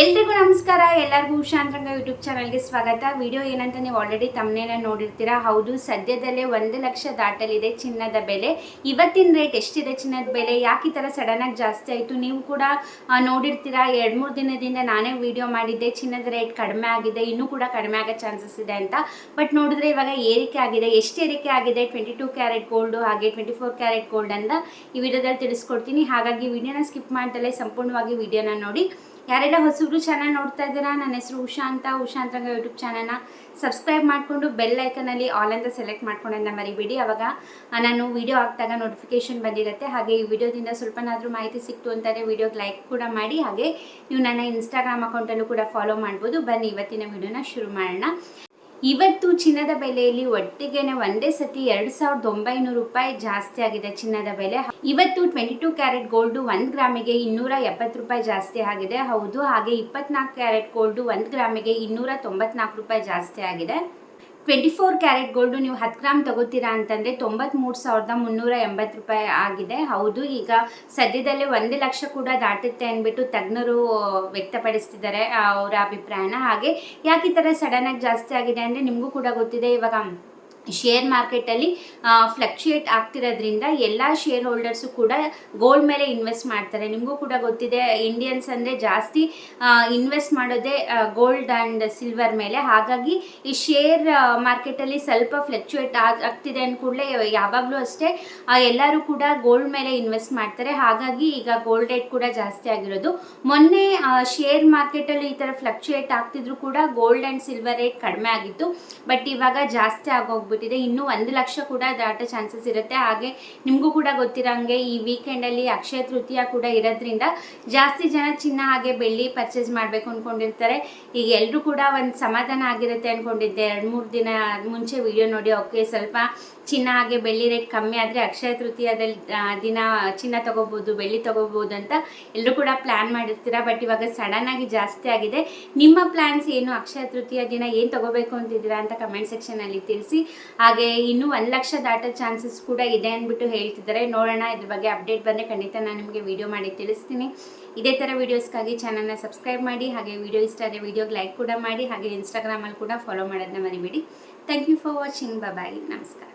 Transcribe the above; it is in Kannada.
ಎಲ್ರಿಗೂ ನಮಸ್ಕಾರ. ಎಲ್ಲರಿಗೂ ಉಷಾಂತರಂಗ ಯೂಟ್ಯೂಬ್ ಚಾನಲ್ಗೆ ಸ್ವಾಗತ. ವಿಡಿಯೋ ಏನಂತ ನೀವು ಆಲ್ರೆಡಿ ತಮ್ಮನೇನ ನೋಡಿರ್ತೀರಾ. ಹೌದು, ಸದ್ಯದಲ್ಲೇ 1 ಲಕ್ಷ ದಾಟಲಿದೆ ಚಿನ್ನದ ಬೆಲೆ. ಇವತ್ತಿನ ರೇಟ್ ಎಷ್ಟಿದೆ ಚಿನ್ನದ ಬೆಲೆ, ಯಾಕೆ ಈ ಥರ ಸಡನ್ನಾಗಿ ಜಾಸ್ತಿ ಆಯಿತು, ನೀವು ಕೂಡ ನೋಡಿರ್ತೀರಾ. 2-3 ದಿನದಿಂದ ನಾನೇ ವಿಡಿಯೋ ಮಾಡಿದ್ದೆ, ಚಿನ್ನದ ರೇಟ್ ಕಡಿಮೆ ಆಗಿದೆ, ಇನ್ನೂ ಕೂಡ ಕಡಿಮೆ ಆಗೋ ಚಾನ್ಸಸ್ ಇದೆ ಅಂತ. ಬಟ್ ನೋಡಿದ್ರೆ ಇವಾಗ ಏರಿಕೆ ಆಗಿದೆ. ಎಷ್ಟು ಏರಿಕೆ ಆಗಿದೆ, 22 ಕ್ಯಾರೆಟ್ ಗೋಲ್ಡು ಹಾಗೆ 24 ಕ್ಯಾರೆಟ್ ಗೋಲ್ಡ್ ಅಂತ ಈ ವಿಡಿಯೋದಲ್ಲಿ ತಿಳಿಸ್ಕೊಡ್ತೀನಿ. ಹಾಗಾಗಿ ವಿಡಿಯೋನ ಸ್ಕಿಪ್ ಮಾಡ್ದಲೇ ಸಂಪೂರ್ಣವಾಗಿ ವಿಡಿಯೋನ ನೋಡಿ. ಯಾರೆಲ್ಲ ಹೊಸಬ್ರು ಚಾನಲ್ ನೋಡ್ತಾ ಇದ್ದೀರಾ, ನನ್ನ ಹೆಸರು ಉಷಾ ಅಂತ. ಉಷಾಂತರಂಗ ಯೂಟ್ಯೂಬ್ ಚಾನಲ್ನ ಸಬ್ಸ್ಕ್ರೈಬ್ ಮಾಡಿಕೊಂಡು ಬೆಲ್ ಐಕನಲ್ಲಿ ಆಲ್ ಅಂತ ಸೆಲೆಕ್ಟ್ ಮಾಡ್ಕೊಂಡನ್ನ ಮರಿಬೇಡಿ. ಅವಾಗ ನಾನು ವಿಡಿಯೋ ಹಾಕಿದಾಗ ನೋಟಿಫಿಕೇಶನ್ ಬಂದಿರುತ್ತೆ. ಹಾಗೆ ಈ ವಿಡಿಯೋದಿಂದ ಸ್ವಲ್ಪನಾದರೂ ಮಾಹಿತಿ ಸಿಕ್ತು ಅಂತಾರೆ ವಿಡಿಯೋಗೆ ಲೈಕ್ ಕೂಡ ಮಾಡಿ. ಹಾಗೆ ನೀವು ನನ್ನ ಇನ್ಸ್ಟಾಗ್ರಾಮ್ ಅಕೌಂಟಲ್ಲೂ ಕೂಡ ಫಾಲೋ ಮಾಡ್ಬೋದು. ಬನ್ನಿ ಇವತ್ತಿನ ವಿಡಿಯೋನ ಶುರು ಮಾಡೋಣ. ಇವತ್ತು ಚಿನ್ನದ ಬೆಲೆಯಲ್ಲಿ ಒಟ್ಟಿಗೆನೆ ಒಂದೇ ಸತಿ 2,900 ರೂಪಾಯಿ ಜಾಸ್ತಿ ಆಗಿದೆ ಚಿನ್ನದ ಬೆಲೆ. ಇವತ್ತು 22 ಕ್ಯಾರೆಟ್ ಗೋಲ್ಡು 1 ಗ್ರಾಮಿಗೆ 270 ರೂಪಾಯಿ ಜಾಸ್ತಿ ಆಗಿದೆ. ಹೌದು, ಹಾಗೆ 24 ಕ್ಯಾರೆಟ್ ಗೋಲ್ಡು 1 ಗ್ರಾಮಿಗೆ 294 ರೂಪಾಯಿ ಜಾಸ್ತಿ ಆಗಿದೆ. 24 ಕ್ಯಾರೆಟ್ ಗೋಲ್ಡು ನೀವು 10 ಗ್ರಾಮ್ ತಗೋತೀರಾ ಅಂತಂದರೆ 93,380 ರೂಪಾಯಿ ಆಗಿದೆ. ಹೌದು, ಈಗ ಸದ್ಯದಲ್ಲೇ 1 ಲಕ್ಷ ಕೂಡ ದಾಟುತ್ತೆ ಅಂದ್ಬಿಟ್ಟು ತಜ್ಞರು ವ್ಯಕ್ತಪಡಿಸ್ತಿದ್ದಾರೆ ಅವರ ಅಭಿಪ್ರಾಯನ. ಹಾಗೆ ಯಾಕೆ ಈ ಥರ ಸಡನ್ನಾಗಿ ಜಾಸ್ತಿ ಆಗಿದೆ ಅಂದರೆ ನಿಮಗೂ ಕೂಡ ಗೊತ್ತಿದೆ, ಇವಾಗ ಶೇರ್ ಮಾರ್ಕೆಟಲ್ಲಿ ಫ್ಲಕ್ಚುಯೇಟ್ ಆಗ್ತಿರೋದ್ರಿಂದ ಎಲ್ಲ ಶೇರ್ ಹೋಲ್ಡರ್ಸು ಕೂಡ ಗೋಲ್ಡ್ ಮೇಲೆ ಇನ್ವೆಸ್ಟ್ ಮಾಡ್ತಾರೆ. ನಿಮಗೂ ಕೂಡ ಗೊತ್ತಿದೆ, ಇಂಡಿಯನ್ಸ್ ಅಂದರೆ ಜಾಸ್ತಿ ಇನ್ವೆಸ್ಟ್ ಮಾಡೋದೇ ಗೋಲ್ಡ್ ಆ್ಯಂಡ್ ಸಿಲ್ವರ್ ಮೇಲೆ. ಹಾಗಾಗಿ ಈ ಶೇರ್ ಮಾರ್ಕೆಟಲ್ಲಿ ಸ್ವಲ್ಪ ಫ್ಲಕ್ಚುಯೇಟ್ ಆಗ್ತಿದೆ ಅಂದ ಕೂಡಲೇ ಯಾವಾಗಲೂ ಅಷ್ಟೇ ಎಲ್ಲರೂ ಕೂಡ ಗೋಲ್ಡ್ ಮೇಲೆ ಇನ್ವೆಸ್ಟ್ ಮಾಡ್ತಾರೆ. ಹಾಗಾಗಿ ಈಗ ಗೋಲ್ಡ್ ರೇಟ್ ಕೂಡ ಜಾಸ್ತಿ ಆಗಿರೋದು. ಮೊನ್ನೆ ಶೇರ್ ಮಾರ್ಕೆಟಲ್ಲಿ ಈ ಥರ ಫ್ಲಕ್ಚುಯೇಟ್ ಆಗ್ತಿದ್ರು ಕೂಡ ಗೋಲ್ಡ್ ಆ್ಯಂಡ್ ಸಿಲ್ವರ್ ರೇಟ್ ಕಡಿಮೆ ಆಗಿತ್ತು. ಬಟ್ ಇವಾಗ ಜಾಸ್ತಿ ಆಗೋಗ್ಬಿಟ್ಟಿದೆ. ಇನ್ನೂ 1 ಲಕ್ಷ ಕೂಡ ದಾಟೋ ಚಾನ್ಸಸ್ ಇರುತ್ತೆ. ಹಾಗೆ ನಿಮಗೂ ಕೂಡ ಗೊತ್ತಿರೋಂಗೆ ಈ ವೀಕೆಂಡಲ್ಲಿ ಅಕ್ಷಯ ತೃತೀಯ ಕೂಡ ಇರೋದ್ರಿಂದ ಜಾಸ್ತಿ ಜನ ಚಿನ್ನ ಹಾಗೆ ಬೆಳ್ಳಿ ಪರ್ಚೇಸ್ ಮಾಡಬೇಕು ಅಂದ್ಕೊಂಡಿರ್ತಾರೆ. ಈಗ ಎಲ್ಲರೂ ಕೂಡ ಒಂದು ಸಮಾಧಾನ ಆಗಿರುತ್ತೆ ಅಂದ್ಕೊಂಡಿದ್ದೆ. 2-3 ದಿನ ಮುಂಚೆ ವಿಡಿಯೋ ನೋಡಿ, ಓಕೆ ಸ್ವಲ್ಪ ಚಿನ್ನ ಹಾಗೆ ಬೆಳ್ಳಿ ರೇಟ್ ಕಮ್ಮಿ ಆದರೆ ಅಕ್ಷಯ ತೃತೀಯದಲ್ಲಿ ದಿನ ಚಿನ್ನ ತೊಗೋಬೋದು, ಬೆಳ್ಳಿ ತೊಗೋಬೋದು ಅಂತ ಎಲ್ಲರೂ ಕೂಡ ಪ್ಲ್ಯಾನ್ ಮಾಡಿರ್ತೀರ. ಬಟ್ ಇವಾಗ ಸಡನ್ನಾಗಿ ಜಾಸ್ತಿ ಆಗಿದೆ. ನಿಮ್ಮ ಪ್ಲ್ಯಾನ್ಸ್ ಏನು, ಅಕ್ಷಯ ತೃತೀಯ ದಿನ ಏನು ತೊಗೋಬೇಕು ಅಂತಿದ್ದೀರಾ ಅಂತ ಕಮೆಂಟ್ ಸೆಕ್ಷನಲ್ಲಿ ತಿಳಿಸಿ. ಹಾಗೆ ಇನ್ನೂ 1 ಲಕ್ಷ ದಾಟೋ ಚಾನ್ಸಸ್ ಕೂಡ ಇದೆ ಅಂದ್ಬಿಟ್ಟು ಹೇಳ್ತಿದ್ದಾರೆ. ನೋಡೋಣ, ಇದ್ರ ಬಗ್ಗೆ ಅಪ್ಡೇಟ್ ಬಂದರೆ ಖಂಡಿತ ನಾನು ನಿಮಗೆ ವಿಡಿಯೋ ಮಾಡಿ ತಿಳಿಸ್ತೀನಿ. ಇದೇ ಥರ ವೀಡಿಯೋಸ್ಗಾಗಿ ಚಾನಲ್ನ ಸಬ್ಸ್ಕ್ರೈಬ್ ಮಾಡಿ. ಹಾಗೆ ವಿಡಿಯೋ ಇಷ್ಟ ಆದರೆ ವಿಡಿಯೋಗೆ ಲೈಕ್ ಕೂಡ ಮಾಡಿ. ಹಾಗೆ ಇನ್ಸ್ಟಾಗ್ರಾಮಲ್ಲಿ ಕೂಡ ಫಾಲೋ ಮಾಡೋದನ್ನ ಮರಿಬೇಡಿ. Thank you for watching. Bye, ನಮಸ್ಕಾರ.